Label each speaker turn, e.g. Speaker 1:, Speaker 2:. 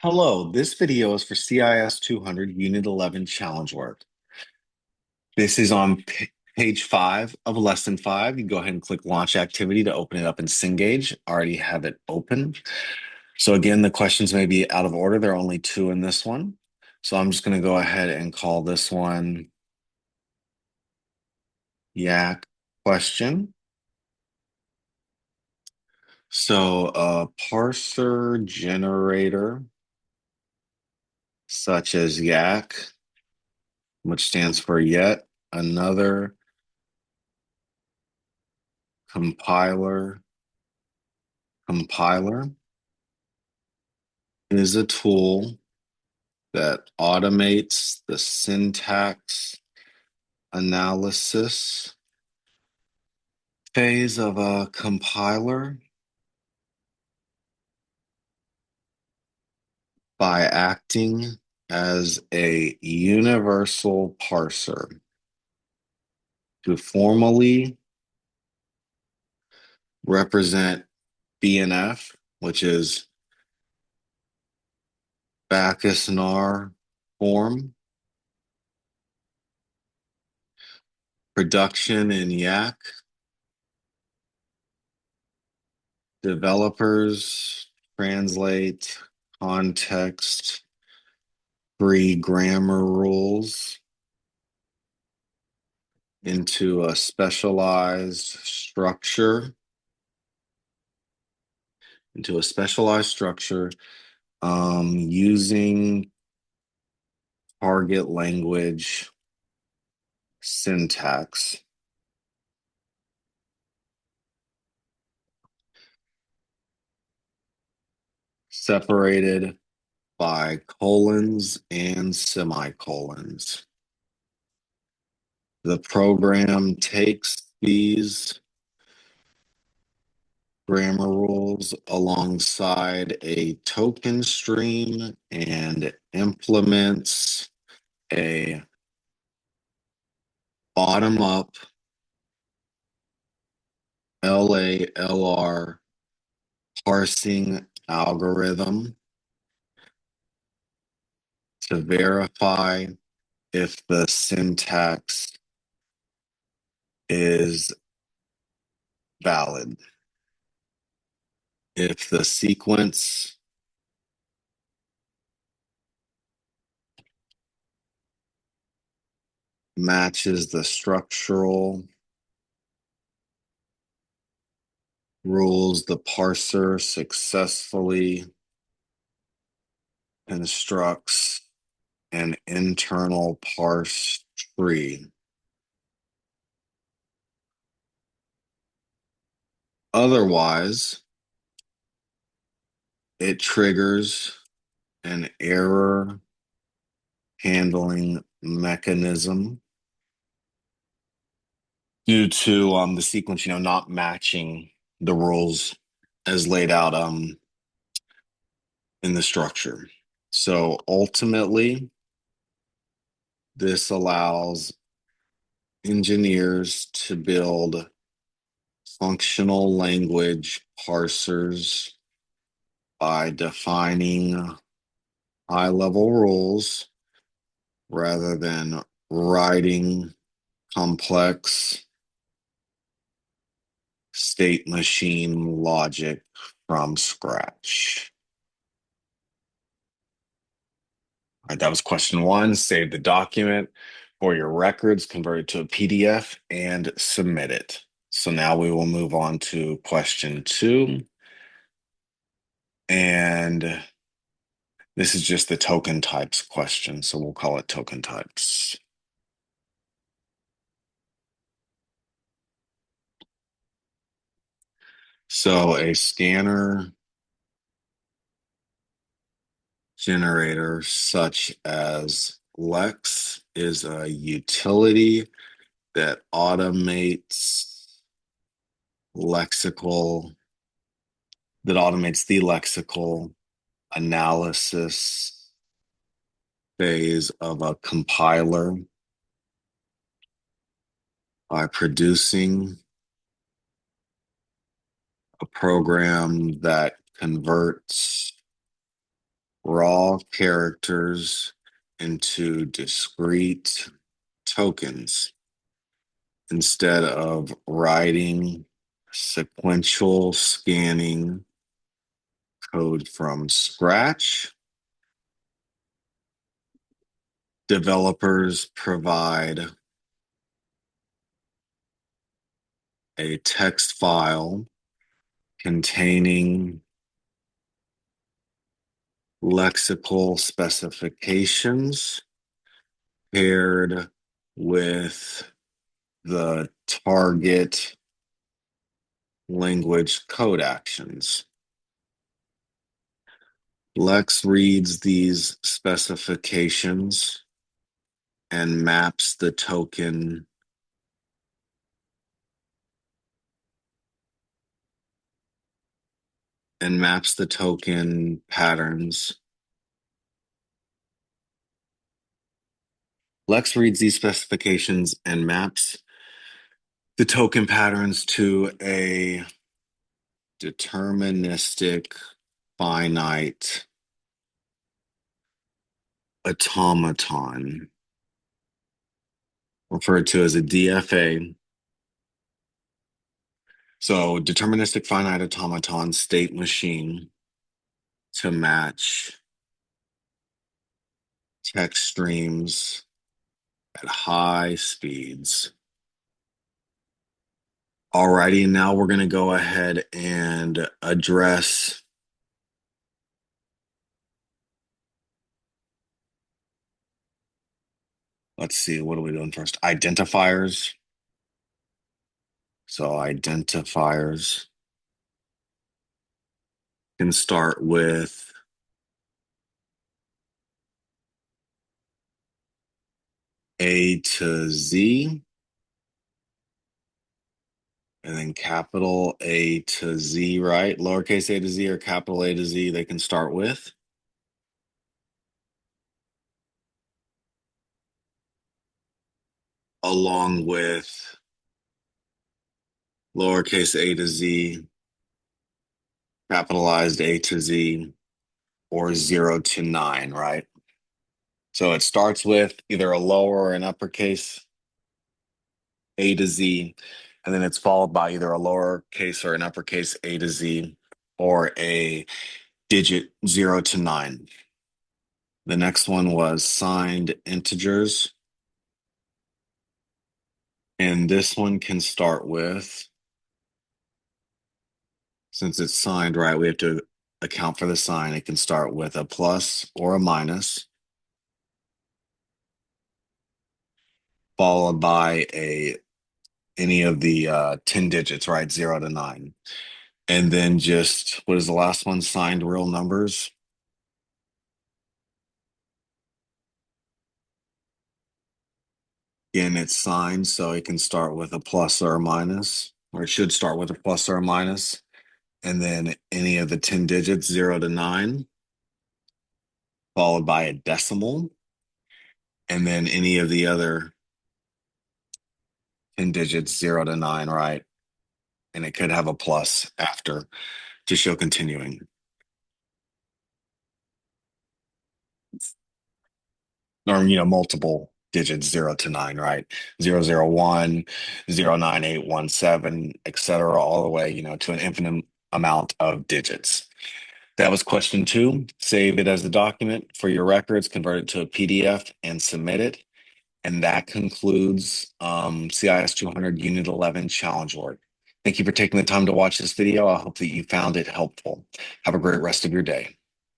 Speaker 1: Hello, this video is for CIS200 Unit 11 challenge work. This is on page 5 of lesson 5. You go ahead and click launch activity to open it up in Cengage. I already have it open. So again, the questions may be out of order. There are only two in this one. So I'm just going to go ahead and call this one Yak question. So a parser generator such as Yak, which stands for yet another compiler is a tool that automates the syntax analysis phase of a compiler by acting as a universal parser to formally represent BNF, which is Backus-Naur form, production in Yak, developers translate context-free grammar rules into a specialized structure, using target language syntax. Separated by colons and semicolons. The program takes these grammar rules alongside a token stream and implements a bottom-up LALR parsing algorithm to verify if the syntax is valid. If the sequence matches the structural rules, the parser successfully constructs an internal parse tree. Otherwise, it triggers an error handling mechanism due to the sequence, not matching the rules as laid out in the structure. So ultimately, this allows engineers to build functional language parsers by defining high-level rules rather than writing complex state machine logic from scratch. All right, that was question 1. Save the document for your records, convert it to a PDF, and submit it. So now we will move on to question 2. And this is just the token types question, so we'll call it token types. So a scanner generator such as Lex is a utility that automates the lexical analysis phase of a compiler by producing a program that converts raw characters into discrete tokens instead of writing sequential scanning code from scratch. Developers provide a text file containing lexical specifications paired with the target language code actions. Lex reads these specifications and maps the token patterns. Lex reads these specifications and maps the token patterns to a deterministic finite automaton, referred to as a DFA. So, deterministic finite automaton state machine to match text streams at high speeds. Alrighty, and now we're going to go ahead and address let's see, what are we doing first? Identifiers. So identifiers can start with A to Z, and then capital A to Z, right? Lowercase a to Z or capital A to Z, they can start with. Along with lowercase a to Z, capitalized A to Z, or 0 to 9, right? So it starts with either a lower or an uppercase A to Z, and then it's followed by either a lowercase or an uppercase A to Z, or a digit 0 to 9. The next one was signed integers. And this one can start with, since it's signed, right, we have to account for the sign. It can start with a plus or a minus, followed by any of the 10 digits, right, 0 to 9. And then just, what is the last one? Signed real numbers. Again, it's signed, so it can start with a plus or a minus, or it should start with a plus or a minus. And then any of the 10 digits, 0 to 9, followed by a decimal. And then any of the other 10 digits, 0 to 9, right? And it could have a plus after to show continuing. Or, multiple digits, 0 to 9, right? 001, 09817, etc., all the way, to an infinite amount of digits. That was question 2. Save it as a document for your records, convert it to a PDF, and submit it. And that concludes CIS200 Unit 11 Challenge Work. Thank you for taking the time to watch this video. I hope that you found it helpful. Have a great rest of your day.